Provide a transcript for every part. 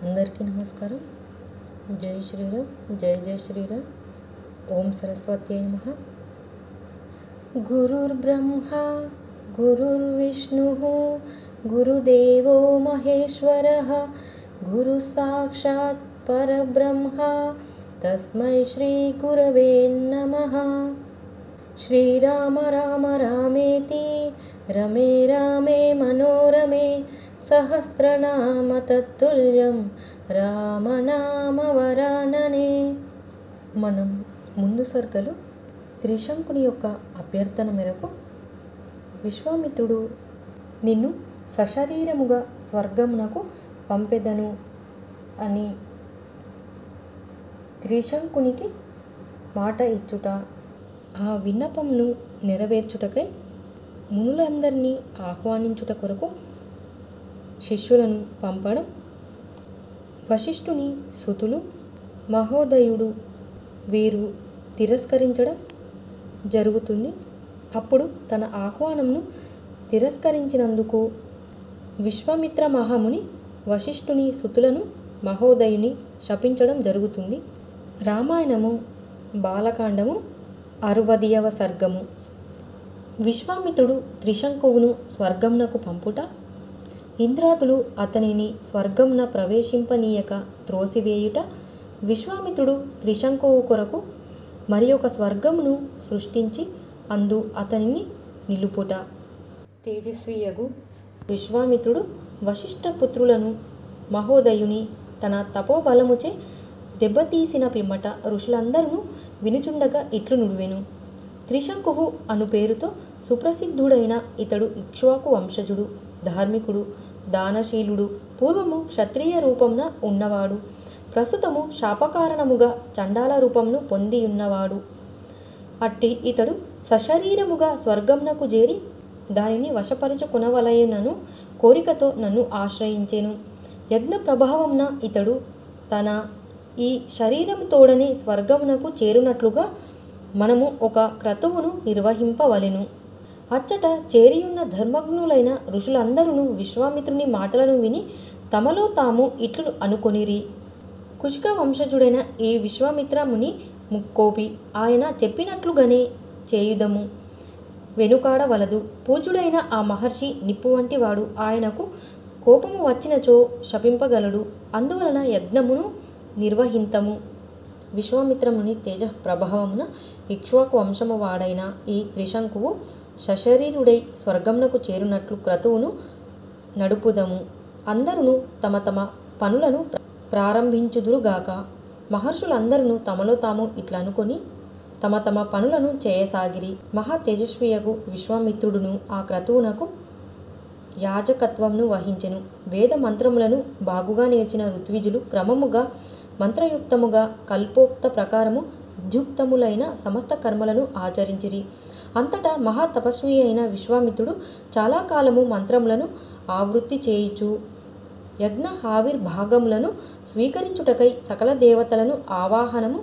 అందరికీ నమస్కారం. జై శ్రీరామ్, జై జై శ్రీరామ్. ఓం సరస్వత్యై నమః. గురుర్బ్రహ్మ గురుర్విష్ణుః గురుదేవో మహేశ్వరః గురు సాక్షాత్ పరబ్రహ్మ తస్మై శ్రీ గురవే నమః. శ్రీరామ రామ రామేతి రమే రామే మనోరమే సహస్రనామ తత్తుల్యం రామనామ వరాననే. మనం ముందు సర్గలు త్రిశంకుని యొక్క అభ్యర్థన మేరకు విశ్వామిత్రుడు నిన్ను సశరీరముగా స్వర్గమునకు పంపెదను అని త్రిశంకునికి మాట ఇచ్చుట, ఆ విన్నపంను నెరవేర్చుటకై మునులందరినీ ఆహ్వానించుట కొరకు శిష్యులను పంపడం, వశిష్ఠుని సుతులు మహోదయుడు వీరు తిరస్కరించడం జరుగుతుంది. అప్పుడు తన ఆహ్వానంను తిరస్కరించినందుకు విశ్వామిత్ర మహాముని వశిష్ఠుని సుతులను మహోదయుని శపించడం జరుగుతుంది. రామాయణము బాలకాండము 60వ సర్గము. విశ్వామిత్రుడు త్రిశంకువును స్వర్గంనకు పంపుట, ఇంద్రాదులు అతనిని స్వర్గంన ప్రవేశింపనీయక త్రోసివేయుట, విశ్వామిత్రుడు త్రిశంకువు కొరకు మరి ఒక స్వర్గమును సృష్టించి అందు అతనిని నిలుపుట. తేజస్వియగు విశ్వామిత్రుడు వశిష్ఠ పుత్రులను మహోదయుని తన తపోబలముచే దెబ్బతీసిన పిమ్మట ఋషులందరూ వినుచుండగా ఇట్లు నుడివెను. త్రిశంకువు అను పేరుతో సుప్రసిద్ధుడైన ఇతడు ఇక్ష్వాకు వంశజుడు, ధార్మికుడు, దానశీలుడు, పూర్వము క్షత్రియ రూపంన ఉన్నవాడు, ప్రస్తుతము శాపకారణముగా చండాల రూపంను పొందియున్నవాడు. అట్టి ఇతడు సశరీరముగా స్వర్గంనకు చేరి దానిని వశపరుచుకొనవలయునను కోరికతో నన్ను ఆశ్రయించెను. యజ్ఞ ప్రభావంన ఇతడు తన ఈ శరీరముతోడనే స్వర్గమునకు చేరునట్లుగా మనము ఒక క్రతువును నిర్వహింపవలెను. అచ్చట చేరియున్న ధర్మజ్ఞులైన ఋషులందరూ విశ్వామిత్రుని మాటలను విని తమలో తాము ఇట్లు అనుకొనిరి. కుశిక వంశజుడైన ఈ విశ్వామిత్ర ముని ముక్కోపి, ఆయన చెప్పినట్లుగానే చేయుదము, వెనుకాడవలదు. పూజ్యుడైన ఆ మహర్షి నిప్పు వంటి వాడు, ఆయనకు కోపము వచ్చినచో శపింపగలడు. అందువలన యజ్ఞమును నిర్వహింతము. విశ్వామిత్రముని తేజ ప్రభావమున ఇక్ష్వాకు వంశము వాడైన ఈ త్రిశంకువు సశరీరుడై స్వర్గంనకు చేరునట్లు క్రతువును నడుపుదము. అందరూ తమ తమ పనులను ప్రారంభించుదురుగాక. మహర్షులందరూ తమలో తాము ఇట్లా అనుకొని తమ తమ పనులను చేయసాగిరి. మహా తేజస్వియగు విశ్వామిత్రుడును ఆ క్రతువునకు యాజకత్వంను వహించెను. వేద మంత్రములను బాగుగా నేర్చిన ఋత్విజులు క్రమముగా మంత్రయుక్తముగా కల్పోక్త ప్రకారము విద్యుక్తములైన సమస్త కర్మలను ఆచరించిరి. అంతటా మహా తపస్వి అయిన విశ్వామిత్రుడు చాలా కాలము మంత్రములను ఆవృత్తి చేయుచు యజ్ఞ ఆవిర్భాగములను స్వీకరించుటకై సకల దేవతలను ఆవాహనము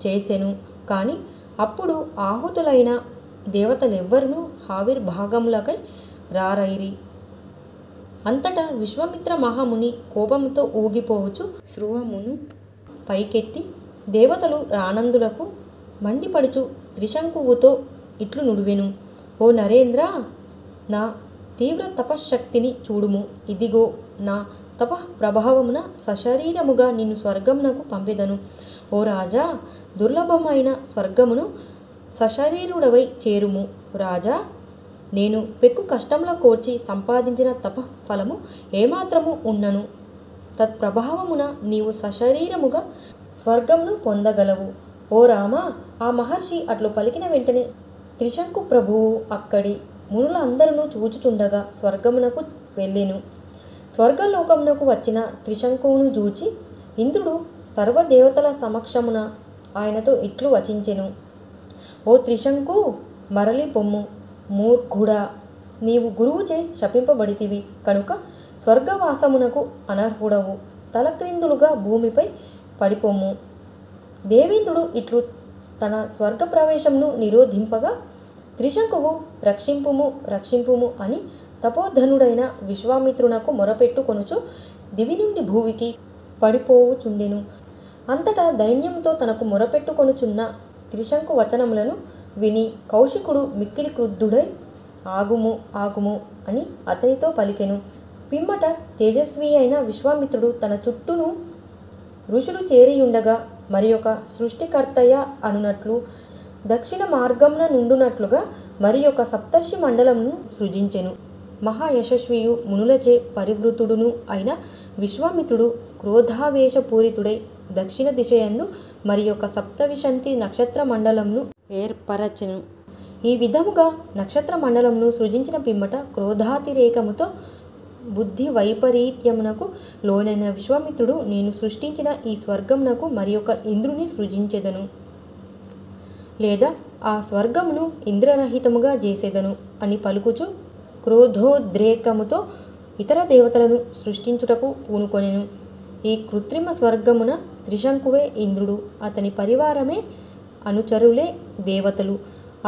చేసెను. కానీ అప్పుడు ఆహుతులైన దేవతలెవ్వరునూ ఆవిర్భాగములకై రారైరి. అంతటా విశ్వామిత్ర మహాముని కోపముతో ఊగిపోవచ్చు స్రువమును పైకెత్తి దేవతలు రానందులకు మండిపడుచు త్రిశంకువుతో ఇట్లు నుడివెను. ఓ నరేంద్ర, నా తీవ్ర తపశ్శక్తిని చూడుము. ఇదిగో నా తపః ప్రభావమున సశరీరముగా నిన్ను స్వర్గమునకు పంపెదను. ఓ రాజా, దుర్లభమైన స్వర్గమును సశరీరుడవై చేరుము. రాజా, నేను పెక్కు కష్టముల కోర్చి సంపాదించిన తపఫలము ఏమాత్రము ఉన్నను. తత్ప్రభావమున నీవు సశరీరముగా స్వర్గమును పొందగలవు. ఓ రామ, ఆ మహర్షి అట్లు పలికిన వెంటనే త్రిశంకు ప్రభువు అక్కడి మునులందరూ చూచుచుండగా స్వర్గమునకు వెళ్ళెను. స్వర్గలోకమునకు వచ్చిన త్రిశంకువును చూచి ఇంద్రుడు సర్వదేవతల సమక్షమున ఆయనతో ఇట్లు వచించెను. ఓ త్రిశంకు, మరలి పొమ్ము. మూర్ఖుడా, నీవు గురువుచే శపింపబడితివి కనుక స్వర్గవాసమునకు అనర్హుడవు. తలక్రిందులుగా భూమిపై పడిపొమ్ము. దేవేంద్రుడు ఇట్లు తన స్వర్గ ప్రవేశమును నిరోధింపగా త్రిశంకువు రక్షింపుము రక్షింపుము అని తపోధనుడైన విశ్వామిత్రునకు మొరపెట్టుకొనుచు దివి నుండి భూమికి పడిపోవుచుండెను. అంతటా దైన్యంతో తనకు మొరపెట్టుకొనుచున్న త్రిశంకు వచనములను విని కౌశికుడు మిక్కిలి క్రుద్ధుడై ఆగుము ఆగుము అని అతనితో పలికెను. పిమ్మట తేజస్వి అయిన విశ్వామిత్రుడు తన చుట్టూను ఋషులు చేరియుండగా మరి ఒక సృష్టికర్తయ అనునట్లు దక్షిణ మార్గమున నుండునట్లుగా మరి ఒక సప్తర్షి మండలమును సృజించెను. మహాయశస్వియు మునులచే పరివృతుడును అయిన విశ్వామిత్రుడు క్రోధావేశపూరితుడై దక్షిణ దిశయందు మరి ఒక సప్తవిశంతి నక్షత్ర మండలంను ఏర్పరచెను. ఈ విధముగా నక్షత్ర మండలంను సృజించిన పిమ్మట క్రోధాతిరేకముతో బుద్ధి వైపరీత్యమునకు లోనైన విశ్వామిత్రుడు నేను సృష్టించిన ఈ స్వర్గమునకు మరి ఒక ఇంద్రుని సృజించెదను, లేదా ఆ స్వర్గమును ఇంద్రరహితముగా చేసేదను అని పలుకుచు క్రోధోద్రేకముతో ఇతర దేవతలను సృష్టించుటకు పూనుకొనెను. ఈ కృత్రిమ స్వర్గమున త్రిశంకువే ఇంద్రుడు, అతని పరివారమే అనుచరులే దేవతలు.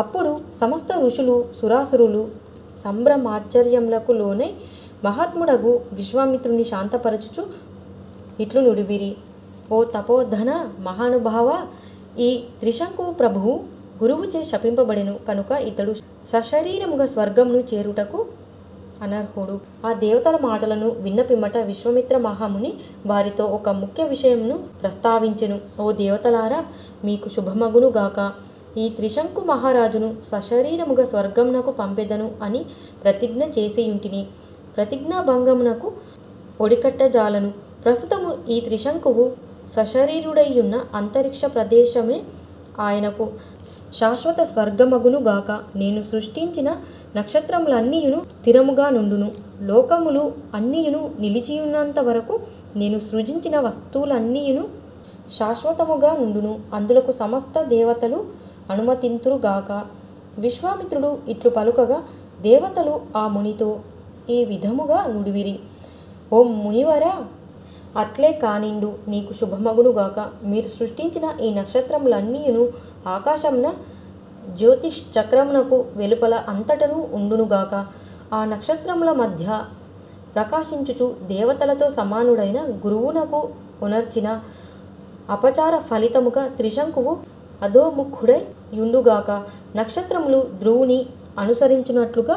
అప్పుడు సమస్త ఋషులు సురాసురులు సంభ్రమాశ్చర్యములకు లోనై మహాత్ముడగు విశ్వామిత్రుని శాంతపరచుచు ఇట్లు నుడివిరి. ఓ తపోధన మహానుభావ, ఈ త్రిశంకువు ప్రభువు గురువుచే శపింపబడెను కనుక ఇతడు సశరీరముగా స్వర్గమును చేరుటకు అనర్హుడు. ఆ దేవతల మాటలను విన్న పిమ్మట విశ్వామిత్ర మహాముని వారితో ఒక ముఖ్య విషయమును ప్రస్తావించెను. ఓ దేవతలారా, మీకు శుభమగును గాక. ఈ త్రిశంకు మహారాజును సశరీరముగా స్వర్గమునకు పంపెదను అని ప్రతిజ్ఞ చేసియుంటిని. ప్రతిజ్ఞాభంగమునకు ఒడికట్టజాలను. ప్రస్తుతము ఈ త్రిశంకువు సశరీరుడైయున్న అంతరిక్ష ప్రదేశమే ఆయనకు శాశ్వత స్వర్గమగును గాక. నేను సృష్టించిన నక్షత్రములన్నీయును స్థిరముగా నుండును. లోకములు అన్నీయును నిలిచియున్నంత వరకు నేను సృజించిన వస్తువులన్నీయును శాశ్వతముగా నుండును. అందులకు సమస్త దేవతలు అనుమతింతురుగాక. విశ్వామిత్రుడు ఇట్లు పలుకగా దేవతలు ఆ మునితో ఈ విధముగా నుడివిరి. ఓ మునివరా, అట్లే కానిండు, నీకు శుభమగునుగాక. మీరు సృష్టించిన ఈ నక్షత్రములన్నీయును ఆకాశమున జ్యోతిష్ చక్రమునకు వెలుపల అంతటను ఉండునుగాక. ఆ నక్షత్రముల మధ్య ప్రకాశించుచు దేవతలతో సమానుడైన గురువునకు ఉనర్చిన అపచార ఫలితముగా త్రిశంకువు అధోముఖుడై యుండుగాక. నక్షత్రములు ధ్రువుని అనుసరించున్నట్లుగా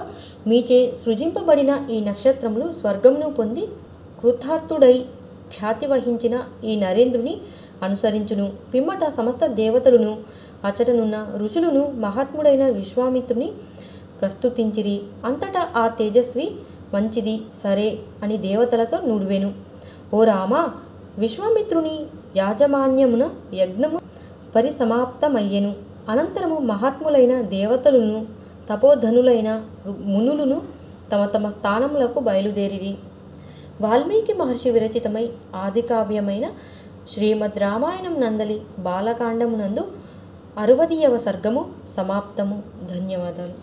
మీచే సృజింపబడిన ఈ నక్షత్రములు స్వర్గమును పొంది కృతార్థుడై ఖ్యాతి వహించిన ఈ నరేంద్రుని అనుసరించును. పిమ్మట సమస్త దేవతలను అచటనున్న ఋషులను మహాత్ముడైన విశ్వామిత్రుని ప్రస్తుతించిరి. అంతటా ఆ తేజస్వి మంచిది సరే అని దేవతలతో నుడివెను. ఓ రామ, విశ్వామిత్రుని యాజమాన్యమున యజ్ఞము పరిసమాప్తమయ్యెను. అనంతరము మహాత్ములైన దేవతలను తపోధనులైన మునులను తమ తమ స్థానములకు బయలుదేరిరి. వాల్మీకి మహర్షి విరచితమై ఆదికావ్యమైన శ్రీమద్ రామాయణం నందలి బాలకాండమునందు 60వ సర్గము సమాప్తము. ధన్యవాదాలు.